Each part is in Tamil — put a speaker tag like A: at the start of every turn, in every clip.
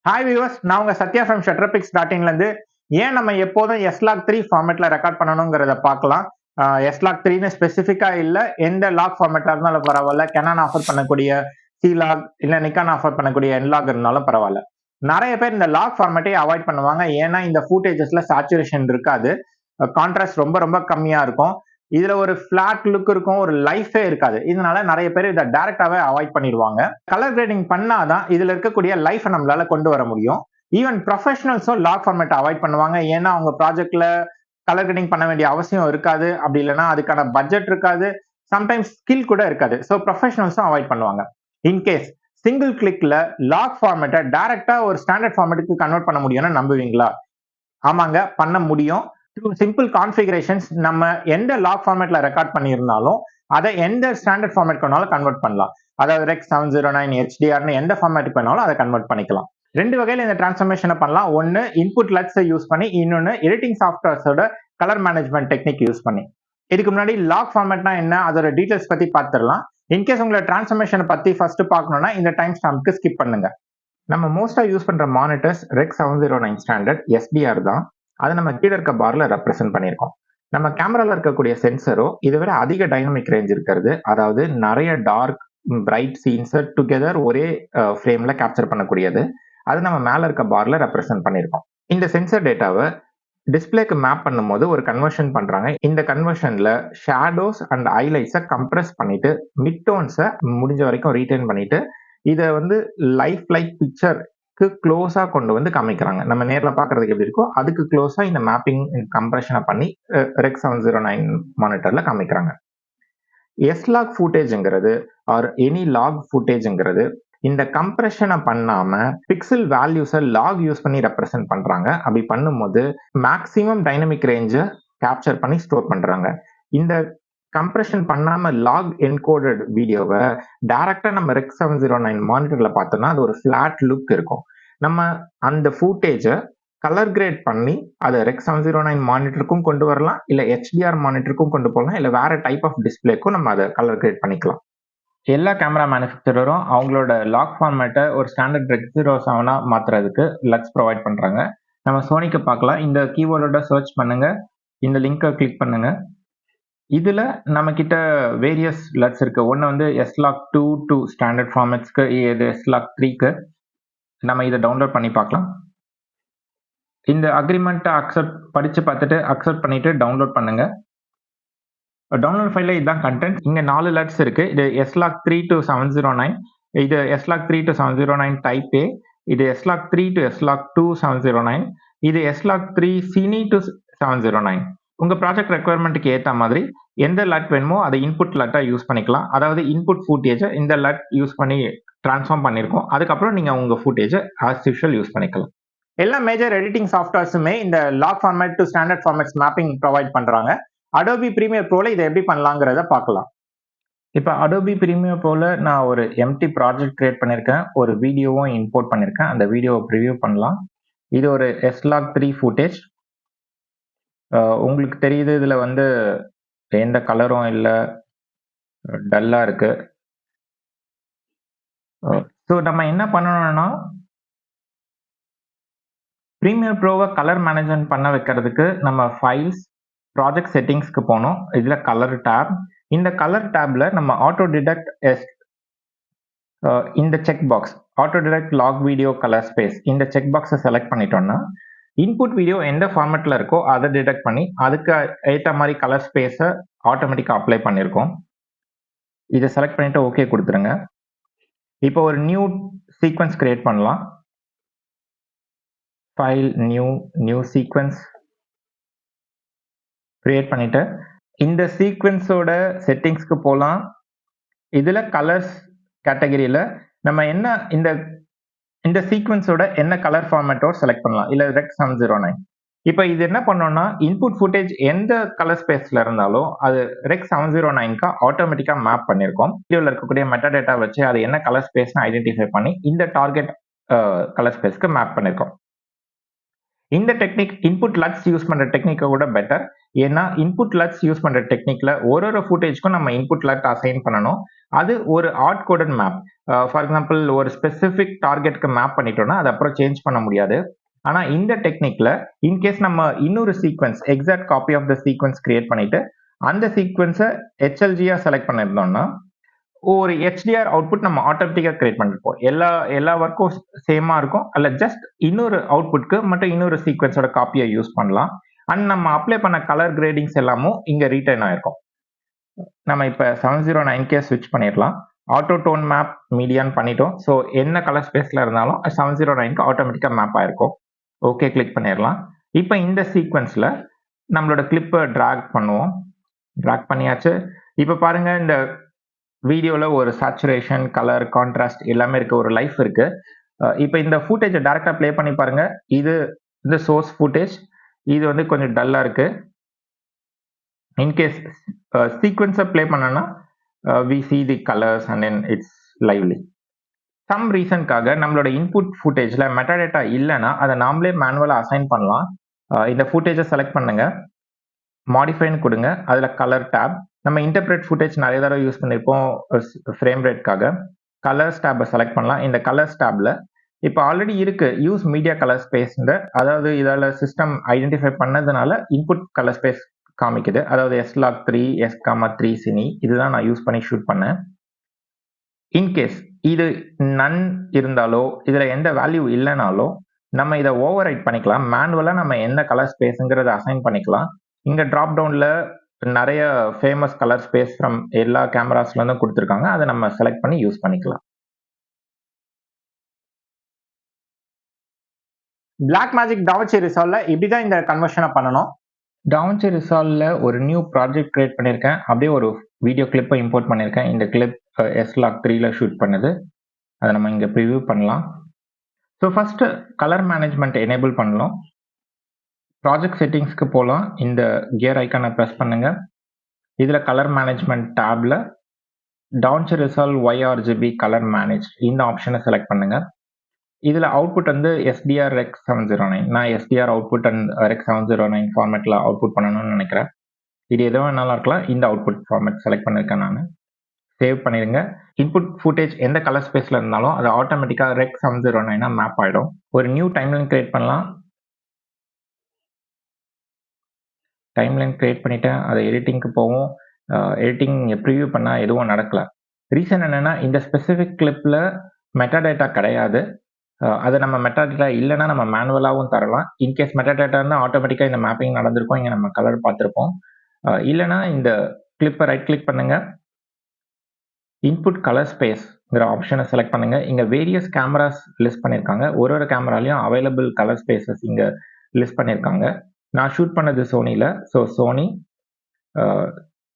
A: ஹாய் வியூவர்ஸ், நான் உங்க சத்யா ஃப்ரம் shutterpix.in ஏன் நம்ம எப்போதும் SLOG3 ஃபார்மேட்ல ரெக்கார்ட் பண்ணணுங்கிறத பார்க்கலாம். SLOG3ன்னு ஸ்பெசிஃபிக்கா இல்ல, எந்த லாக் ஃபார்மேட்டா இருந்தாலும் பரவாயில்ல. Canon ஆஃபர் பண்ணக்கூடிய C-Log இல்ல Nikon ஆஃபர் பண்ணக்கூடிய N-Log இருந்தாலும் பரவாயில்ல. நிறைய பேர் இந்த லாக் ஃபார்மேட்டை அவாய்ட் பண்ணுவாங்க. ஏன்னா இந்த ஃபூட்டேஜஸ்ல சேச்சுரேஷன் இருக்காது, கான்ட்ராஸ்ட் ரொம்ப ரொம்ப கம்மியா இருக்கும். இதுல ஒரு பிளாட் லுக் இருக்கும், ஒரு லைஃபே இருக்காது. இதனால நிறைய பேர் இதை டைரக்டாவே அவாய்ட் பண்ணிடுவாங்க. கலர் கிரேடிங் பண்ணாதான் இதுல இருக்கக்கூடிய லைஃப் நம்மளால கொண்டு வர முடியும். ஈவன் ப்ரொஃபஷனல்ஸும் லாக் ஃபார்மேட் அவாய்ட் பண்ணுவாங்க. ஏன்னா அவங்க ப்ராஜெக்ட்ல கலர் கிரேடிங் பண்ண வேண்டிய அவசியம் இருக்காது. அப்படி இல்லைன்னா அதுக்கான பட்ஜெட் இருக்காது, சம்டைம்ஸ் ஸ்கில் கூட இருக்காது. ஸோ ப்ரொஃபஷனல்ஸும் அவாய்ட் பண்ணுவாங்க. இன்கேஸ் சிங்கிள் கிளிக்ல லாக் ஃபார்மேட்டை டைரக்டா ஒரு ஸ்டாண்டர்ட் ஃபார்மேட்டுக்கு கன்வெர்ட் பண்ண முடியும்னு நம்புவீங்களா? ஆமாங்க, பண்ண முடியும். த்ரூ சிம்பிள் கான்ஃபிகரேஷன்ஸ் நம்ம எந்த லாக் ஃபார்மேட்ல ரெக்கார்ட் பண்ணியிருந்தாலும் அதை எந்த ஸ்டாண்டர்ட் ஃபார்மேட் வேணாலும் கன்வெர்ட் பண்ணலாம். அதாவது ரெக் 709 HDRன்னு எந்த ஃபார்மேட்டுக்கு வேணாலும் அதை கன்வெர்ட் பண்ணிக்கலாம். ரெண்டு வகையில இந்த டிரான்ஸ்ஃபர்மேஷனை பண்ணலாம். ஒன்னு இன்புட் லட்ஸை யூஸ் பண்ணி, இன்னொன்னு எடிட்டிங் சாஃப்ட்வேர்ஸோட கலர் மேனேஜ்மெண்ட் டெக்னிக் யூஸ் பண்ணி. இதுக்கு முன்னாடி லாக் ஃபார்மேட்னா என்ன, அதோட டீடைல்ஸ் பத்தி பார்த்துடலாம். இன்கேஸ் உங்களை டிரான்ஸ்ஃபர்மேஷனை பத்தி ஃபர்ஸ்ட் பார்க்கணும்னா இந்த டைம் ஸ்டாம்ப்க்கு ஸ்கிப் பண்ணுங்க. நம்ம மோஸ்டா யூஸ் பண்ற மானிட்டர்ஸ் ரெக் 709 ஸ்டாண்டர்ட் SDR தான். அதை நம்ம கீழே இருக்க பார்ல ரெப்ரசென்ட் பண்ணியிருக்கோம். நம்ம கேமரால இருக்கக்கூடிய சென்சரோ இதை விட அதிக டைனமிக் ரேஞ்ச் இருக்கிறது. அதாவது நிறைய டார்க் பிரைட் சீன்ஸை டுகெதர் ஒரே ஃப்ரேம்ல கேப்சர் பண்ணக்கூடியது. அது நம்ம மேல இருக்க பார்ல ரெப்ரசென்ட் பண்ணியிருக்கோம். இந்த சென்சர் டேட்டாவை டிஸ்பிளேக்கு மேப் பண்ணும்போது ஒரு கன்வர்ஷன் பண்றாங்க. இந்த கன்வர்ஷன்ல ஷேடோஸ் அண்ட் ஹைலைட்ஸை கம்ப்ரஸ் பண்ணிட்டு மிட் டோன்ஸை முடிஞ்ச வரைக்கும் ரீடைன் பண்ணிட்டு இதை லைஃப் லைக் பிக்சருக்கு க்ளோஸா கொண்டு வந்து காமிக்கிறாங்க. நம்ம நேர்ல பார்க்கறதுக்கு எப்படி இருக்கோ அதுக்கு க்ளோஸா இந்த மேப்பிங் கம்ப்ரஷனை பண்ணி ரெக் 709 மானிட்டர்ல காமிக்கிறாங்க. SLOG ஃபுட்டேஜ்ங்கிறது ஆர் எனி லாக் ஃபுட்டேஜ்ங்கிறது இந்த கம்ப்ரஷனை பண்ணாம பிக்சல் வேல்யூஸை லாக் யூஸ் பண்ணி ரெப்ரசென்ட் பண்றாங்க. அப்படி பண்ணும்போது மேக்ஸிமம் டைனமிக் ரேஞ்சை கேப்சர் பண்ணி ஸ்டோர் பண்றாங்க. இந்த கம்ப்ரஷன் பண்ணாம லாக் என்கோடட் வீடியோவை டைரக்டா நம்ம ரெக் 709 மானிட்டர்ல பார்த்தோம்னா அது ஒரு ஃபிளாட் லுக் இருக்கும். நம்ம அந்த ஃபுட்டேஜை கலர் கிரேட் பண்ணி அதை ரெக் 709 மானிட்டருக்கும் கொண்டு வரலாம், இல்ல HDR மானிட்டருக்கும் கொண்டு போகலாம், இல்ல வேற டைப் ஆஃப் டிஸ்பிளேக்கும் நம்ம அதை கலர் கிரேட் பண்ணிக்கலாம். எல்லா கேமரா மேனுஃபேக்சரரும் அவங்களோட லாக் ஃபார்மேட்டை ஒரு ஸ்டாண்டர்ட் ரெக் 07 மாத்துறதுக்கு லட்ஸ் ப்ரொவைட் பண்றாங்க. நம்ம சோனிக்கு பார்க்கலாம். இந்த கீவேர்டோட சர்ச் பண்ணுங்க, இந்த லிங்கை கிளிக் பண்ணுங்க. இதுல நம்ம கிட்ட வேரியஸ் லட்ஸ் இருக்கு. ஒன்னு SLOG2 டு ஸ்டாண்டர்ட் ஃபார்மேட்ஸ்க்கு, இது SLOG3க்கு. நம்ம இதை டவுன்லோட் பண்ணி பார்க்கலாம். இந்த அக்ரிமெண்ட்டை படிச்சு பார்த்துட்டு அக்செப்ட் பண்ணிட்டு டவுன்லோட் பண்ணுங்க. டவுன்லோட் ஃபைல்ல இதுதான் கண்டென்ட். இங்க 4 லட்ஸ் இருக்கு. இது SLOG3 டு 709, இது SLOG3 டு 709 டைப் A, இது SLOG3 டு SLOG2 709, இது SLOG3 Cine டு 709. உங்க ப்ராஜெக்ட் ரெக்குவயர்மெண்ட்டுக்கு ஏற்ற மாதிரி எந்த லட் வேணுமோ அதை இன்புட் லட்டா யூஸ் பண்ணிக்கலாம். அதாவது இன்புட் ஃபுட்டேஜை இந்த லட் யூஸ் பண்ணி டிரான்ஸ்ஃபார்ம் பண்ணியிருக்கோம். அதுக்கப்புறம் நீங்க உங்க ஃபுட்டேஜை ஆஸ் யூஷுவல் யூஸ் பண்ணிக்கலாம். எல்லா மேஜர் எடிட்டிங் சாஃப்ட்வேர்ஸுமே இந்த log format to standard formats mapping provide பண்றாங்க. அடோபி பிரீமியர் ப்ரோல இதை எப்படி பண்ணலாங்கிறத பார்க்கலாம். இப்போ அடோபி பிரீமியர் ப்ரோல நான் ஒரு எம்டி ப்ராஜெக்ட் கிரியேட் பண்ணியிருக்கேன், ஒரு வீடியோவும் இம்போர்ட் பண்ணியிருக்கேன். அந்த வீடியோவை ப்ரிவியூ பண்ணலாம். இது ஒரு SLOG3 ஃபுட்டேஜ். உங்களுக்கு தெரியுது, இதுல எந்த கலரும் இல்லை, டல்லா இருக்கு. ஸோ நம்ம என்ன பண்ணணும்னா பிரீமியர் ப்ரோவை கலர் மேனேஜ்மெண்ட் பண்ண வைக்கிறதுக்கு நம்ம ஃபைல்ஸ், ப்ராஜெக்ட் செட்டிங்ஸ்க்கு போகணும். இதுல கலர் டேப். இந்த கலர் டேப்ல நம்ம ஆட்டோ டிடெக்ட் இந்த check box auto detect log video colour space, இந்த செக் பாக்ஸை செலக்ட் பண்ணிட்டோம்னா இன்புட் வீடியோ எந்த ஃபார்மேட்ல இருக்கோ அதை டிடெக்ட் பண்ணி அதுக்கு ஏற்ற மாதிரி கலர் ஸ்பேஸை ஆட்டோமேட்டிக்காக அப்ளை பண்ணியிருக்கோம். இதை செலக்ட் பண்ணிட்டு ஓகே கொடுத்துருங்க. இப்போ ஒரு நியூ சீக்வன்ஸ் கிரியேட் பண்ணலாம். ஃபைல், நியூ சீக்வன்ஸ் கிரியேட் பண்ணிட்டு இந்த சீக்வன்ஸோட செட்டிங்ஸ்க்கு போகலாம். இதுல கலர்ஸ் கேட்டகரியில நம்ம என்ன இந்த சீக்வன்ஸோட என்ன கலர் ஃபார்மேட்டோ செலக்ட் பண்ணலாம், இல்ல ரெக் 709. இப்போ இது என்ன பண்ணோம்னா இன்புட் ஃபுட்டேஜ் எந்த கலர் ஸ்பேஸ்ல இருந்தாலும் அது ரெக் 709க்கு ஆட்டோமேட்டிக்கா மேப் பண்ணியிருக்கோம். வீடியோல இருக்கக்கூடிய மெட்டா டேட்டா வச்சு அது என்ன கலர் ஸ்பேஸ்னு ஐடென்டிஃபை பண்ணி இந்த டார்கெட் கலர் ஸ்பேஸ்க்கு மேப் பண்ணியிருக்கோம். இந்த டெக்னிக் இன்புட் லட்ஸ் யூஸ் பண்ற டெக்னிக்கை கூட பெட்டர். ஏன்னா இன்புட் லட்ஸ் யூஸ் பண்ற டெக்னிக்ல ஒரு ஃபுட்டேஜ்க்கும் நம்ம இன்புட் லட் அசைன் பண்ணணும். அது ஒரு hard coded map. For example ஒரு ஸ்பெசிபிக் டார்கெட்க்கு மேப் பண்ணிட்டோம்னா அது அப்புறம் சேஞ்ச் பண்ண முடியாது. ஆனா இந்த டெக்னிக்ல இன்கேஸ் நம்ம இன்னொரு sequence exact copy of the sequence create பண்ணிட்டு அந்த சீக்வன்ஸை HLG-ஆ செலக்ட் பண்ணியிருந்தோம்னா ஒரு HDR அவுட்புட் நம்ம ஆட்டோமேட்டிக்கா கிரியேட் பண்ணிருப்போம். எல்லா ஒர்க்கும் சேமா இருக்கும். அல்ல ஜஸ்ட் இன்னொரு அவுட்புட்க்கு மட்டும் இன்னொரு சீக்வன்ஸோட காப்பியை யூஸ் பண்ணலாம். அண்ட் நம்ம அப்ளை பண்ண கலர் கிரேடிங்ஸ் எல்லாமும் இங்க ரீட்டைன் ஆயிருக்கும். நம்ம இப்ப 709K ஸ்விட்ச் பண்ணிடலாம். ஆட்டோ டோன் மேப் மீடியான்னு பண்ணிட்டோம். ஸோ என்ன கலர் ஸ்பேஸ்ல இருந்தாலும் 709க்கு ஆட்டோமேட்டிக்கா மேப் ஆயிருக்கும். ஓகே கிளிக் பண்ணிடலாம். இப்போ இந்த சீக்வன்ஸ்ல நம்மளோட கிளிப்பை டிராக் பண்ணுவோம். டிராக் பண்ணியாச்சு. இப்போ பாருங்க இந்த வீடியோல ஒரு சேச்சுரேஷன், கலர், கான்ட்ராஸ்ட் எல்லாமே இருக்கு. ஒரு லைஃப் இருக்கு. இப்போ இந்த ஃபுட்டேஜை டைரக்டா ப்ளே பண்ணி பாருங்க. இது இந்த சோர்ஸ் ஃபுட்டேஜ். இது வந்து கொஞ்சம் டல்லா இருக்கு. இன்கேஸ் சீக்வன்ஸை ப்ளே பண்ணனா we see the colours and then it's lively. Some ரீசன்காக நம்மளோட இன்புட் ஃபுட்டேஜ்ல மெட்டாடேட்டா இல்லைன்னா அதை நாமளே மேனுவலா அசைன் பண்ணலாம். இந்த ஃபுட்டேஜை செலக்ட் பண்ணுங்க, மாடிஃபைன்னு கொடுங்க, அதுல கலர் டேப். நம்ம இன்டர்பிரேட் ஃபுட்டேஜ் நிறைய தடவை யூஸ் பண்ணியிருப்போம் ஃப்ரேம் ரேட்காக. கலர்ஸ் டேப்பை செலக்ட் பண்ணலாம். இந்த கலர்ஸ் டேப்ல இப்போ ஆல்ரெடி இருக்கு யூஸ் மீடியா கலர் ஸ்பேஸ். அதாவது இதால சிஸ்டம் ஐடென்டிஃபை பண்ணதுனால இன்புட் கலர் ஸ்பேஸ் காமிக்குது. அதாவது S-Log3, S-3 சினி இதுதான் நான் யூஸ் பண்ணி ஷூட் பண்ணேன். இன்கேஸ் இது நன் இருந்தாலோ இதுல எந்த வேல்யூ இல்லைனாலோ நம்ம இதை ஓவர் ரைட் பண்ணிக்கலாம். மேனுவலா நம்ம என்ன கலர் ஸ்பேஸுங்கிறத அசைன் பண்ணிக்கலாம். இங்க டிராப் டவுன்ல நிறைய ஃபேமஸ் கலர் ஸ்பேஸ் ஃப்ரம் எல்லா கேமராஸ்ல இருந்தும் கொடுத்துருக்காங்க. அதை நம்ம செலக்ட் பண்ணி யூஸ் பண்ணிக்கலாம். Blackmagic DaVinci Resolveல இப்படிதான் இந்த கன்வர்ஷனை பண்ணணும். DaVinci Resolveல ஒரு நியூ ப்ராஜெக்ட் கிரியேட் பண்ணியிருக்கேன். அப்படியே ஒரு வீடியோ கிளிப்பை இம்போர்ட் பண்ணியிருக்கேன். இந்த கிளிப் S-Log3ல ஷூட் பண்ணது. அதை நம்ம இங்க ப்ரிவியூ பண்ணலாம். So first colour management enable பண்ணலாம். ப்ராஜெக்ட் செட்டிங்ஸ்க்கு போகலாம். இந்த கியர் ஐக்கானை ப்ரெஸ் பண்ணுங்க. இதுல கலர் மேனேஜ்மெண்ட் டேப்ல DaVinci Resolve YRGB colour manage இந்த ஆப்ஷனை செலக்ட் பண்ணுங்க. இதுல அவுட்புட் வந்து SDR Rec 709. நான் SDR அவுட்புட் அண்ட் Rec 709 ஃபார்மேட்ல அவுட்புட் பண்ணணும்னு நினைக்கிறேன். இது எது வேணாலும் இருக்கலாம். இந்த அவுட்புட் ஃபார்மேட் செலக்ட் பண்ணிருக்கேன் நான். சேவ் பண்ணிருங்க. இன்புட் ஃபுட்டேஜ் எந்த கலர் ஸ்பேஸ்ல இருந்தாலும் அது ஆட்டோமேட்டிக்கா Rec 709 மேப் ஆயிடும். ஒரு நியூ டைம்லைன் கிரியேட் பண்ணலாம். டைம்லைன் கிரியேட் பண்ணிட்டேன். அதை எடிட்டிங்க்கு போவோம். எடிட்டிங் ப்ரிவியூ பண்ணா எதுவும் நடக்கல. ரீசன் என்னன்னா இந்த ஸ்பெசிஃபிக் கிளிப்ல மெட்டாடேட்டா கிடையாது. அது நம்ம மெட்டாடேட்டா இல்லைன்னா நம்ம மேனுவலாகவும் தரலாம். இன்கேஸ் மெட்டாடேட்டா இருந்தால் ஆட்டோமேட்டிக்காக இந்த மேப்பிங் நடந்திருக்கும். இங்கே நம்ம கலர் பார்த்துருப்போம். இல்லைன்னா இந்த கிளிப்பை ரைட் கிளிக் பண்ணுங்க. இன்புட் கலர் ஸ்பேஸ்ங்கிற ஆப்ஷனை செலக்ட் பண்ணுங்க. இங்க வேரியஸ் கேமராஸ் லிஸ்ட் பண்ணியிருக்காங்க. ஒரு கேமராலையும் அவைலபிள் கலர் ஸ்பேசஸ் இங்க லிஸ்ட் பண்ணியிருக்காங்க. நான் ஷூட் பண்ணது சோனியில். So Sony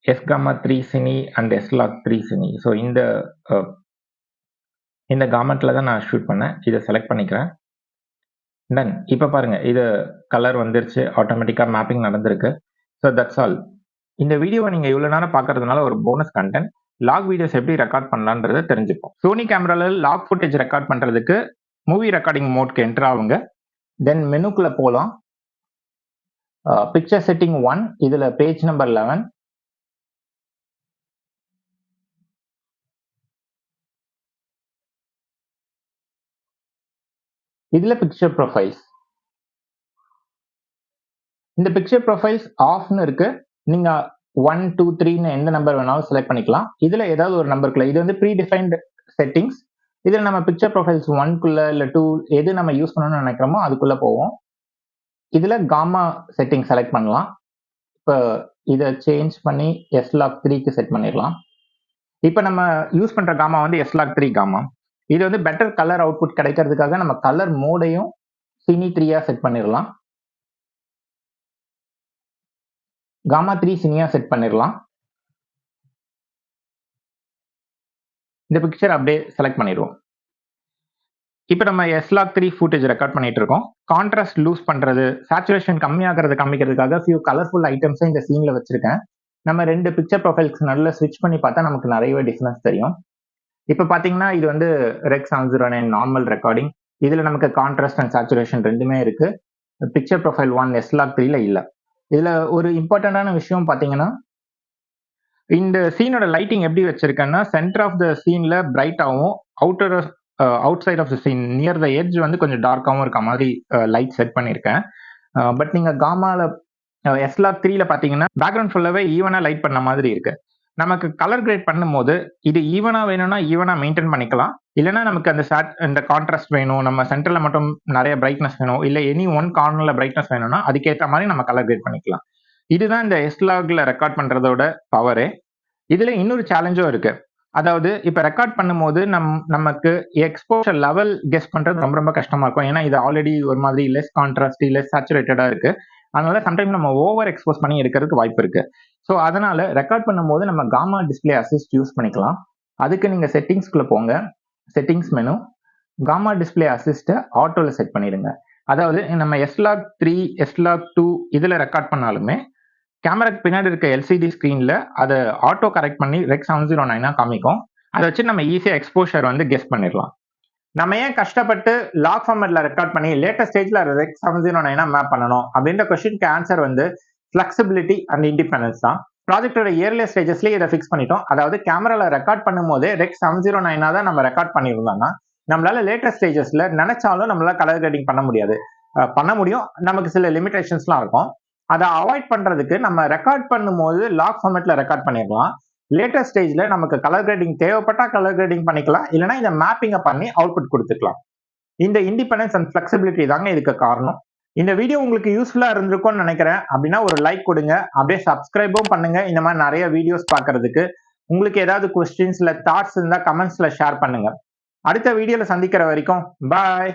A: S-3 cine and S-Log3 cine. So இந்த காமெண்ட்ல தான் நான் ஷூட் பண்ணேன். இதை செலக்ட் பண்ணிக்கிறேன். டன். இப்போ பாருங்க இது கலர் வந்துருச்சு. ஆட்டோமேட்டிக்கா மேப்பிங் நடந்திருக்கு. So that's all. இந்த வீடியோவை நீங்க இவ்வளவு நேரம் பார்க்கறதுனால ஒரு போனஸ் கண்டென்ட். லாக் வீடியோஸ் எப்படி ரெக்கார்ட் பண்ணலான்றதை தெரிஞ்சுப்போம். சோனி கேமரால லாக் ஃபுட்டேஜ் ரெக்கார்ட் பண்றதுக்கு மூவி ரெக்கார்டிங் மோட்க்கு என்டர் ஆகுங்க. தென் மெனுக்குள்ள போகலாம். பிக்சர் செட்டிங் 1 இதுல பேஜ் நம்பர் 11. இதுல பிக்சர் ப்ரொஃபைல்ஸ். இந்த பிக்சர் ப்ரொஃபைல்ஸ் ஆஃப்னு இருக்கு. நீங்க 1, 2, 3ன்னு எந்த நம்பர் வேணாலும் செலக்ட் பண்ணிக்கலாம். இதுல ஏதாவது ஒரு நம்பருக்குள்ள இது வந்து ப்ரீ டிஃபைன்டு செட்டிங்ஸ். இதுல நம்ம பிக்சர் ப்ரொஃபைல்ஸ் 1க்குள்ள இல்ல 2 எது நம்ம யூஸ் பண்ணணும்னு நினைக்கிறோமோ அதுக்குள்ள போவோம். இதுல காமா செட்டிங் செலக்ட் பண்ணலாம். இப்போ இதை சேஞ்ச் பண்ணி S-Log3க்கு செட் பண்ணிடலாம். இப்போ நம்ம யூஸ் பண்ற காமா வந்து S-Log3 காமா. இது வந்து பெட்டர் கலர் அவுட்புட் கிடைக்கிறதுக்காக நம்ம கலர் மோடையும் சினி 3-ஆ செட் பண்ணிடலாம். காமா 3 சினியா செட் பண்ணிடலாம். இந்த பிக்சர் அப்படியே செலக்ட் பண்ணிடுவோம். இப்போ நம்ம S-Log3 ஃபுட்டேஜ் ரெக்கார்ட் பண்ணிட்டு இருக்கோம். கான்ட்ராஸ்ட் லூஸ் பண்றது, சேச்சுரேஷன் கம்மியாகிறத காமிக்கிறதுக்காக ஃபியூ கலர்ஃபுல் ஐட்டம்ஸை இந்த சீன்ல வச்சிருக்கேன். நம்ம 2 பிக்சர் ப்ரொஃபைல்ஸ் நல்லா ஸ்விட்ச் பண்ணி பார்த்தா நமக்கு நிறையவே டிஃபரன்ஸ் தெரியும். இப்போ பாத்தீங்கன்னா இது வந்து Rec 709 நார்மல் ரெக்கார்டிங். இதுல நமக்கு கான்ட்ராஸ்ட் அண்ட் சேச்சுரேஷன் ரெண்டுமே இருக்கு. பிக்சர் ப்ரொஃபைல் 1 S-Log3ல இல்ல. இதுல ஒரு இம்பார்ட்டன்டான விஷயம் பார்த்தீங்கன்னா, இந்த சீனோட லைட்டிங் எப்படி வச்சிருக்கேன்னா, சென்டர் ஆஃப் த சீன்ல பிரைட்டாவும், outer outside of the scene near the edge வந்து கொஞ்சம் டார்க்காவும் இருக்க மாதிரி லைட் செட் பண்ணியிருக்கேன். பட் நீங்க காமால S-Log3ல பார்த்தீங்கன்னா, பேக்ரவுண்ட் ஃபுல்லாவே ஈவனா லைட் பண்ண மாதிரி இருக்கு. நமக்கு கலர் கிரேட் பண்ணும்போது, இது ஈவனா வேணும்னா ஈவனா மெயின்டெயின் பண்ணிக்கலாம். இல்லன்னா நமக்கு இந்த கான்ட்ராஸ்ட் வேணும், நம்ம சென்டர்ல மட்டும் நெறைய பிரைட்னஸ் வேணும், இல்ல எனி ஒன் கார்னர்ல பிரைட்னஸ் வேணும்னா, அதுக்கேத்த மாரி நம்ம கலர் கிரேட் பண்ணிக்கலாம். இதுதான் இந்த S-Logல ரெக்கார்ட் பண்றதோட பவரே. இதுல இன்னொரு சேலஞ்சும் இருக்கு. அதாவது இப்ப ரெக்கார்ட் பண்ணும்போது நமக்கு எக்ஸ்போஷர் லெவல் கெஸ் பண்றது ரொம்ப ரொம்ப கஷ்டமா இருக்கும். ஏன்னா இது ஆல்ரெடி ஒரு மாதிரி லெஸ் கான்ட்ராஸ்ட், லெஸ் சேச்சுரேட்டடா இருக்கு. அதனால சம்டைம்ஸ் நம்ம ஓவர் எக்ஸ்போஸ் பண்ணி எடுக்கிறதுக்கு வாய்ப்பு இருக்கு. ஸோ அதனால ரெக்கார்ட் பண்ணும்போது நம்ம காமா டிஸ்ப்ளே அசிஸ்ட் யூஸ் பண்ணிக்கலாம். அதுக்கு நீங்க செட்டிங்ஸ்குள்ள போங்க. செட்டிங்ஸ் மெனு, காமா டிஸ்ப்ளே அசிஸ்ட்டை ஆட்டோல செட் பண்ணிடுங்க. அதாவது நம்ம S-Log3, S-Log2 இதுல ரெக்கார்ட் பண்ணாலுமே கேமராக்கு பின்னாடி இருக்க எல்சிடி ஸ்கிரீன்ல அதை ஆட்டோ கரெக்ட் பண்ணி ரெக் 709 காமிக்கும். அதை வச்சு நம்ம ஈஸியா எக்ஸ்போஷர் வந்து கெஸ் பண்ணிடலாம். நம்ம ஏன் கஷ்டப்பட்டு லாக் ஃபார்மேட்ல ரெக்கார்ட் பண்ணி லேட்டஸ்ட் ஸ்டேஜ்ல ரெக் 709 மேப் பண்ணணும் அப்படின்ற கொஸ்டினுக்கு ஆன்சர் வந்து ஃபிளெக்சிபிலிட்டி அண்ட் இண்டிபெண்டன்ஸ் தான். ப்ராஜெக்டோட இயர்லியர் ஸ்டேஜஸ்லேயே இதை ஃபிக்ஸ் பண்ணிட்டோம். அதாவது கேமரால ரெக்கார்ட் பண்ணும்போதே ரெக் 709 தான் நம்ம ரெக்கார்ட் பண்ணியிருந்தோம்னா நம்மளால லேட்டஸ்ட் ஸ்டேஜஸ்ல நினைச்சாலும் நம்மளால கலர் கிரேடிங் பண்ண முடியாது. பண்ண முடியும், நமக்கு சில லிமிடேஷன்ஸ்லாம் இருக்கும். அதை அவாய்ட் பண்றதுக்கு நம்ம ரெக்கார்ட் பண்ணும்போது லாக் ஃபார்மேட்ல ரெக்கார்ட் பண்ணிடலாம். லேட்டஸ்ட் ஸ்டேஜ்ல நமக்கு கலர் கிரேடிங் தேவைப்பட்டா கலர் கிரேடிங் பண்ணிக்கலாம், இல்லைன்னா இந்த மேப்பிங்கை பண்ணி அவுட்புட் கொடுத்துக்கலாம். இந்த இண்டிபெண்டன்ஸ் அண்ட் ஃபிளெக்சிபிலிட்டி தாங்க இதுக்கு காரணம். இந்த வீடியோ உங்களுக்கு யூஸ்ஃபுல்லா இருந்திருக்கும்னு நினைக்கிறேன். அப்படின்னா ஒரு லைக் கொடுங்க, அப்படியே சப்ஸ்கிரைபும் பண்ணுங்க இந்த மாதிரி நிறைய வீடியோஸ் பார்க்கறதுக்கு. உங்களுக்கு ஏதாவது கொஸ்டின்ஸ் இல்ல தாட்ஸ் இருந்தா கமெண்ட்ஸ்ல ஷேர் பண்ணுங்க. அடுத்த வீடியோல சந்திக்கிற வரைக்கும் பாய்.